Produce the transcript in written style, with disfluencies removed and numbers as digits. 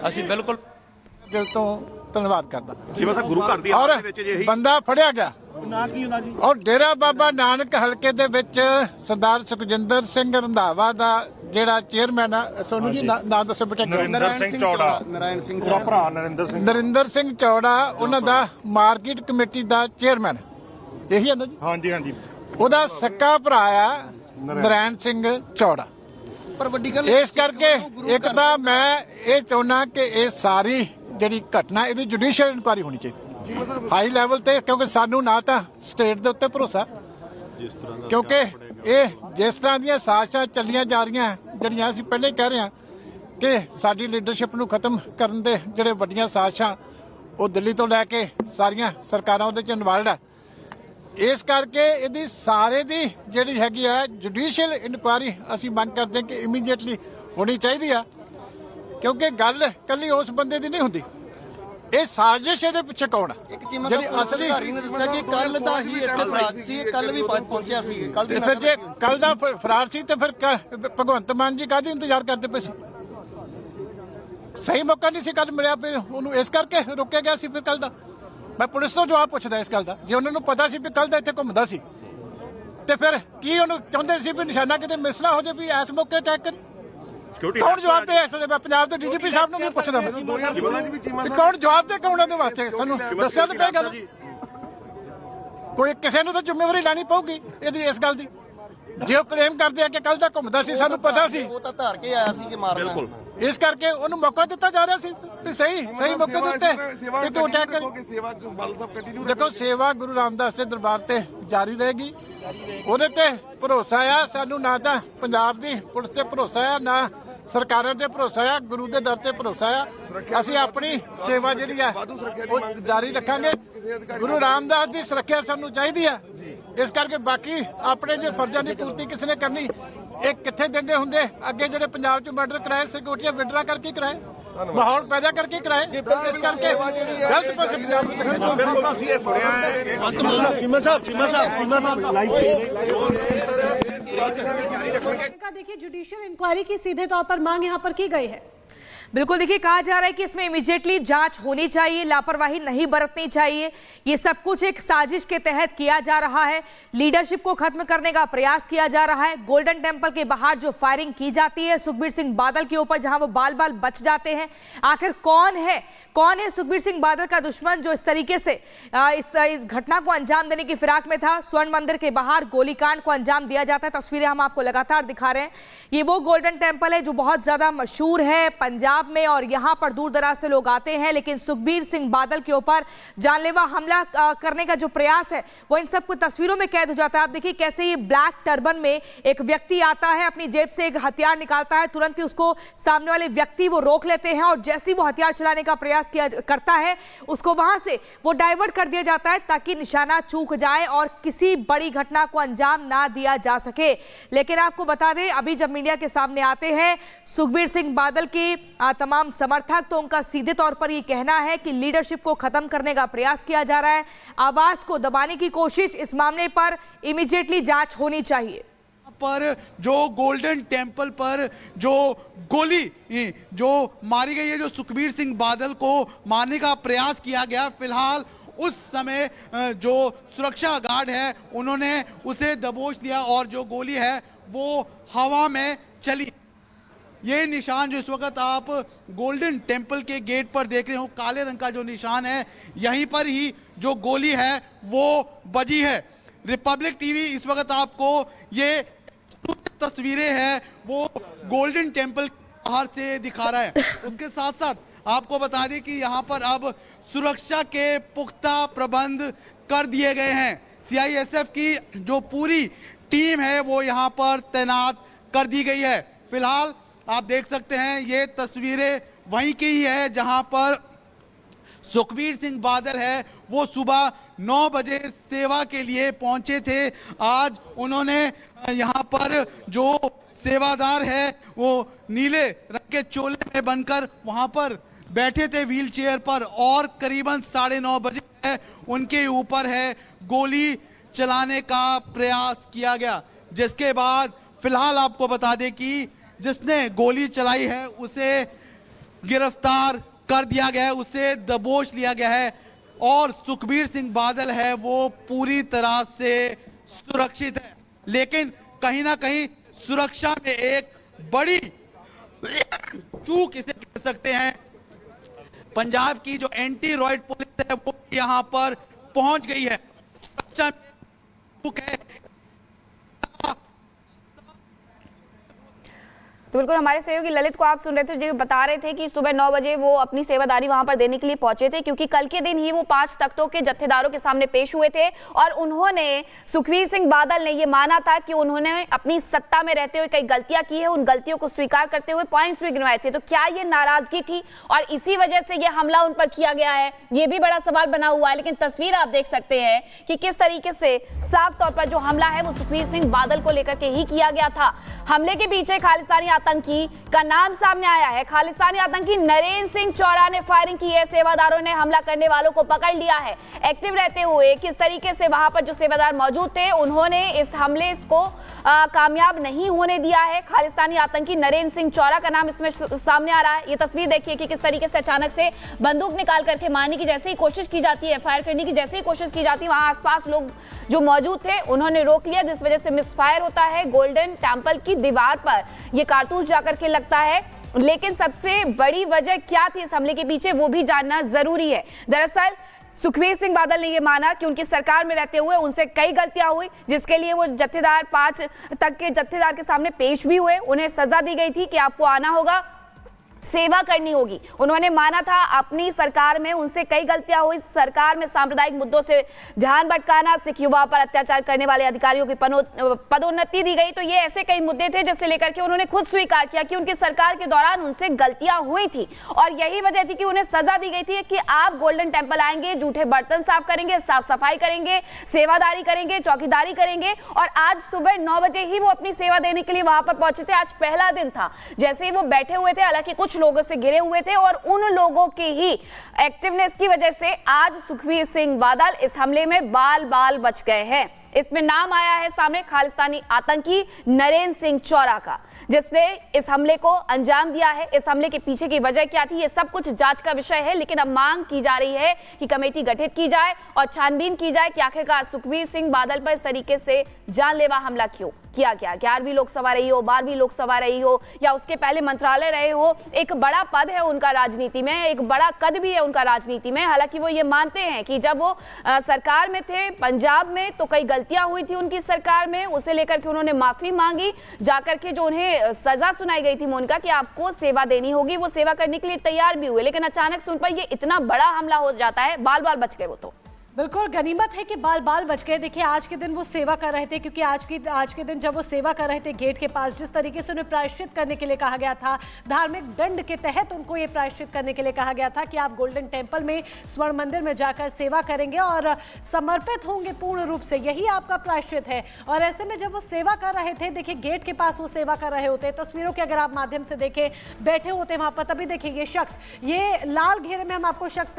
ਅਸੀਂ ਬਿਲਕੁਲ दिल तो धन्यवाद करता गुरु घर दी और हालत दे विच यही बंदा फड़िया गया और डेरा बाबा नानक हलके दे विच सरदार सुखजिंदर सिंह रंधावा दा जेड़ा चेयरमैन है सोनू जी नाम दसो बेटा नरिंदर सिंह चौड़ा भरा नरिंदर सिंह चौड़ा उन्हां दा मार्केट कमेटी दा चेयरमैन यही है ना जी। हाँ जी हाँ जी ਉਹਦਾ सक्का भरा आ नरैण सिंह चौड़ा पर वड्डी गल इस करके एक तां मैं ये चाहुंदा कि ये सारी ਜਿਹੜੀ ਘਟਨਾ ਇਹਦੀ ਜੁਡੀਸ਼ੀਅਲ ਇਨਕੁਆਇਰੀ ਹੋਣੀ ਚਾਹੀਦੀ ਹਾਈ ਲੈਵਲ ਤੇ ਕਿਉਂਕਿ ਸਾਨੂੰ ਨਾ ਤਾਂ ਸਟੇਟ ਦੇ ਉੱਤੇ ਭਰੋਸਾ ਕਿਉਂਕਿ ਇਹ ਜਿਸ ਤਰ੍ਹਾਂ ਦੀਆਂ ਸਾਜ਼ਿਸ਼ਾਂ ਚੱਲੀਆਂ ਜਾ ਰਹੀਆਂ ਜਿਹੜੀਆਂ ਅਸੀਂ ਪਹਿਲਾਂ ਹੀ ਕਹਿ ਰਹੇ ਹਾਂ ਕਿ ਸਾਡੀ ਲੀਡਰਸ਼ਿਪ ਨੂੰ ਖਤਮ ਕਰਨ ਦੇ ਜਿਹੜੇ ਵੱਡੀਆਂ ਸਾਜ਼ਿਸ਼ਾਂ ਉਹ ਦਿੱਲੀ ਤੋਂ ਲੈ ਕੇ ਸਾਰੀਆਂ ਸਰਕਾਰਾਂ ਉਹਦੇ ਚ ਇਨਵੋਲਡ ਹੈ। ਇਸ ਕਰਕੇ ਇਹਦੀ ਸਾਰੇ ਦੀ ਜਿਹੜੀ ਹੈਗੀ ਹੈ ਜੁਡੀਸ਼ੀਅਲ ਇਨਕੁਆਇਰੀ ਅਸੀਂ ਮੰਗ ਕਰਦੇ ਹਾਂ ਕਿ ਇਮੀਡੀਏਟਲੀ ਹੋਣੀ ਚਾਹੀਦੀ ਆ क्योंकि गल कली उस बंदे दी नहीं हुंदी ये साजिश इहदे पिछे कौन है ਜਿਹੜੀ ਅਸਲੀ ਨੇ ਦੱਸਿਆ ਕਿ ਕੱਲ ਦਾ ਹੀ ਇੱਥੇ ਫਰਾਰ ਸੀ ਕੱਲ ਵੀ ਪਹੁੰਚਿਆ ਸੀ ਕੱਲ ਦੀ फिर जे कल दा फरार सी ते फिर भगवंत मान जी काहदी इंतजार करते पे सी सही मौका नहीं सी कल मिलिया फिर उन्होंने इस करके रोकया गया सी फिर कल दा मैं पुलिस तो जवाब पुछदा इस गल दा जे उन्होंने पता सी भी कल दा इत्थे घुमदा सी ते फिर की उन्होंने चाहुंदे सी भी निशाना किते मिस ना हो जाए भी इस मौके अटैक कर कौन जवाब दे इस वे पंजाब के डीजीपी साहब नूं भी पुछदा मैं कौन जवाब दे कौन दे वास्ते सानूं दस्सिया ते पे गल कोई किसी नूं तां जिम्मेवारी लैनी पऊगी इहदी इस गल दी जे क्लेम करदे आ कि कल दा घुमदा सी सानूं पता सी ਉਹ ਤਾਂ ਧਾਰ ਕੇ ਆਇਆ ਸੀ ਕਿ ਮਾਰਨਾ इस करके उन्होंने मौका दिता जा रहा सी भी सही मौके दिते कि तू अटैक कर देखो सेवा गुरु रामदास दे दरबार ते जारी रहेगी ਉਹਦੇ ਤੇ ਭਰੋਸਾ ਆ ਸਾਨੂੰ ਨਾ ਤਾਂ ਪੰਜਾਬ ਦੀ ਪੁਲਿਸ ਤੇ ਭਰੋਸਾ ਆ ਨਾ ਸਰਕਾਰਾਂ ਤੇ ਭਰੋਸਾ ਆ ਗੁਰੂ ਦੇ ਦਰ ਤੇ ਭਰੋਸਾ ਆ ਅਸੀਂ ਆਪਣੀ ਸੇਵਾ ਜਿਹੜੀ ਆ ਉਹ ਜਾਰੀ ਰੱਖਾਂਗੇ ਗੁਰੂ ਰਾਮਦਾਸ ਦੀ ਸੁਰੱਖਿਆ ਸਾਨੂੰ ਚਾਹੀਦੀ ਆ ਇਸ ਕਰਕੇ ਬਾਕੀ ਆਪਣੇ ਜੇ ਫਰਜ਼ਾਂ ਦੀ ਪੂਰਤੀ ਕਿਸ ਨੇ ਕਰਨੀ ਇਹ ਕਿੱਥੇ ਦਿੰਦੇ ਹੁੰਦੇ ਅੱਗੇ ਜਿਹੜੇ ਪੰਜਾਬ 'ਚ ਮਰਡਰ ਕਰਾਏ ਸਿਕਿਉਰਟੀਆਂ ਵਿਡਰਾ ਕਰਕੇ ਕਰਾਏ माहौल पैदा करके कराए इस करके गलत पासे देखिए जुडिशियल इंक्वायरी की सीधे तौर पर मांग यहाँ पर की गई है। बिल्कुल देखिए कहा जा रहा है कि इसमें इमीडिएटली जांच होनी चाहिए, लापरवाही नहीं बरतनी चाहिए। ये सब कुछ एक साजिश के तहत किया जा रहा है, लीडरशिप को खत्म करने का प्रयास किया जा रहा है। गोल्डन टेम्पल के बाहर जो फायरिंग की जाती है सुखबीर सिंह बादल के ऊपर, जहां वो बाल बाल बच जाते हैं, आखिर कौन है सुखबीर सिंह बादल का दुश्मन जो इस तरीके से इस घटना को अंजाम देने की फिराक में था। स्वर्ण मंदिर के बाहर गोलीकांड को अंजाम दिया जाता है, तस्वीरें हम आपको लगातार दिखा रहे हैं। ये वो गोल्डन टेम्पल है जो बहुत ज्यादा मशहूर है पंजाब में और यहां पर दूर दराज से लोग आते हैं, लेकिन सुखबीर सिंह बादल के ऊपर जानलेवा हमला करने का जो प्रयास है वो इन सबको तस्वीरों में कैद हो जाता है। आप देखिए कैसे ये ब्लैक टर्बन में एक व्यक्ति आता है, अपनी जेब से एक हथियार निकालता है, तुरंत ही उसको सामने वाले व्यक्ति वो रोक लेते हैं और जैसे ही वो हथियार चलाने का प्रयास करता है उसको वहां से वो डाइवर्ट कर दिया जाता है ताकि निशाना चूक जाए और किसी बड़ी घटना को अंजाम ना दिया जा सके। लेकिन आपको बता दें अभी जब मीडिया के सामने आते हैं सुखबीर सिंह बादल के तमाम समर्थक, तो उनका सीधे तौर पर यह कहना है कि लीडरशिप को खत्म करने का प्रयास किया जा रहा है, आवाज को दबाने की कोशिश, इस मामले पर इमीडिएटली जांच होनी चाहिए। पर जो गोल्डन टेम्पल पर जो गोली जो मारी गई है, जो सुखबीर सिंह बादल को मारने का प्रयास किया गया, फिलहाल उस समय जो सुरक्षा गार्ड है उन्होंने उसे दबोच लिया और जो गोली है वो हवा में चली। ये निशान जो इस वक्त आप गोल्डन टेम्पल के गेट पर देख रहे हो, काले रंग का जो निशान है, यहीं पर ही जो गोली है वो बजी है। रिपब्लिक टीवी इस वक्त आपको ये तस्वीरें हैं वो गोल्डन टेम्पल बाहर से दिखा रहा है। उसके साथ साथ आपको बता दें कि यहाँ पर अब सुरक्षा के पुख्ता प्रबंध कर दिए गए हैं। सीआईएसएफ की जो पूरी टीम है वो यहाँ पर तैनात कर दी गई है। फिलहाल आप देख सकते हैं ये तस्वीरें वहीं की ही है जहां पर सुखबीर सिंह बादल है वो सुबह 9 बजे सेवा के लिए पहुंचे थे। आज उन्होंने यहां पर जो सेवादार है वो नीले रंग के चोले में बनकर वहां पर बैठे थे व्हील चेयर पर और करीबन 9:30 बजे है उनके ऊपर है गोली चलाने का प्रयास किया गया, जिसके बाद फिलहाल आपको बता दें कि जिसने गोली चलाई है उसे गिरफ्तार कर दिया गया है, उसे दबोच लिया गया है और सुखबीर सिंह बादल है वो पूरी तरह से सुरक्षित है। लेकिन कहीं ना कहीं सुरक्षा में एक बड़ी चूक इसे कह सकते हैं। पंजाब की जो एंटी रॉयड पुलिस है वो यहां पर पहुंच गई है। सुरक्षा में चूक है। तो बिल्कुल हमारे सहयोगी ललित को आप सुन रहे थे जो बता रहे थे कि सुबह 9 बजे वो अपनी सेवादारी वहां पर देने के लिए पहुंचे थे, क्योंकि कल के दिन ही वो 5 तख्तों के जत्थेदारों के सामने पेश हुए थे और उन्होंने, सुखबीर सिंह बादल ने ये माना था कि उन्होंने अपनी सत्ता में रहते हुए कई गलतियां की है, उन गलतियों को स्वीकार करते हुए पॉइंट्स भी गिनवाए थे। तो क्या ये नाराजगी थी और इसी वजह से ये हमला उन पर किया गया है, ये भी बड़ा सवाल बना हुआ है। लेकिन तस्वीर आप देख सकते हैं कि किस तरीके से साफ तौर पर जो हमला है वो सुखबीर सिंह बादल को लेकर के ही किया गया था। हमले के पीछे खालिस्तानी आतंकी का नाम सामने आया है। खालिस्तानी आतंकी नरेंद्र सिंह चौरा ने फायरिंग की है। सेवादारों ने हमला करने वालों को पकड़ लिया है। एक्टिव रहते हुए किस तरीके से वहां पर जो सेवादार मौजूद थे उन्होंने इस हमले को कामयाब नहीं होने दिया है। खालिस्तानी आतंकी नरेंद्र सिंह चौरा का नाम इसमें सामने आ रहा है। ये तस्वीर देखिए कि किस तरीके से अचानक से बंदूक निकाल करके मारने की जैसे ही कोशिश की जाती है, फायर करने की जैसे ही कोशिश की जाती है, वहां आसपास लोग जो मौजूद थे उन्होंने रोक लिया, जिस वजह से मिसफायर होता है। गोल्डन टेम्पल की दीवार पर यह कारतूस जाकर के लगता है। लेकिन सबसे बड़ी वजह क्या थी इस हमले के पीछे वो भी जानना जरूरी है। दरअसल सुखबीर सिंह बादल ने यह माना कि उनकी सरकार में रहते हुए उनसे कई गलतियां हुई, जिसके लिए वो जत्थेदार 5 तक के जत्थेदार के सामने पेश भी हुए। उन्हें सजा दी गई थी कि आपको आना होगा, सेवा करनी होगी। उन्होंने माना था अपनी सरकार में उनसे कई गलतियां हुई। सरकार में सांप्रदायिक मुद्दों से ध्यान भटकाना, सिख युवाओं पर अत्याचार करने वाले अधिकारियों की पदोन्नति दी गई। तो ये ऐसे कई मुद्दे थे जिससे लेकर के उन्होंने खुद स्वीकार किया कि उनकी सरकार के दौरान उनसे गलतियां हुई थी और यही वजह थी कि उन्हें सजा दी गई थी कि आप गोल्डन टेम्पल आएंगे, जूठे बर्तन साफ करेंगे, साफ सफाई करेंगे, सेवादारी करेंगे, चौकीदारी करेंगे। और आज सुबह 9 बजे ही वो अपनी सेवा देने के लिए वहां पर पहुंचे थे। आज पहला दिन था। जैसे ही वो बैठे हुए थे, हालांकि कुछ लोगों से घिरे हुए थे और उन लोगों के ही एक्टिवनेस की वजह से आज सुखबीर सिंह बादल इस हमले में बाल बाल बच गए हैं। इसमें नाम आया है सामने खालिस्तानी आतंकी नरेंद्र सिंह चौरा का, जिसने इस हमले को अंजाम दिया है। इस हमले के पीछे की वजह क्या थी, ये सब कुछ जांच का विषय है। लेकिन अब मांग की जा रही है कि कमेटी गठित की जाए और छानबीन की जाए कि आखिरकार सुखबीर सिंह बादल पर इस तरीके से जानलेवा हमला क्यों किया गया। 11वीं लोकसभा रही हो, 12वीं लोकसभा रही हो या उसके पहले मंत्रालय रहे हो, एक बड़ा पद है उनका राजनीति में, एक बड़ा कद भी है उनका राजनीति में। हालांकि वो ये मानते हैं कि जब वो सरकार में थे पंजाब में तो कई गलतियां हुई थी उनकी सरकार में, उसे लेकर के उन्होंने माफी मांगी। जाकर के जो उन्हें सजा सुनाई गई थी मोनिका कि आपको सेवा देनी होगी, वो सेवा करने के लिए तैयार भी हुए। लेकिन अचानक से उन पर ये इतना बड़ा हमला हो जाता है, बाल बाल बच गए वो। तो बिल्कुल गनीमत है कि बाल बाल बच गए। देखिए आज के दिन वो सेवा कर रहे थे, क्योंकि आज के दिन जब वो सेवा कर रहे थे गेट के पास, जिस तरीके से उन्हें प्रायश्चित करने के लिए कहा गया था, धार्मिक दंड के तहत उनको ये प्रायश्चित करने के लिए कहा गया था कि आप गोल्डन टेम्पल में, स्वर्ण मंदिर में जाकर सेवा करेंगे और समर्पित होंगे पूर्ण रूप से, यही आपका प्रायश्चित है। और ऐसे में जब वो सेवा कर रहे थे, देखिए गेट के पास वो सेवा कर रहे होते, तस्वीरों के अगर आप माध्यम से देखें, बैठे होते वहां पर, तभी देखिए ये शख्स, ये लाल घेरे में हम आपको शख्स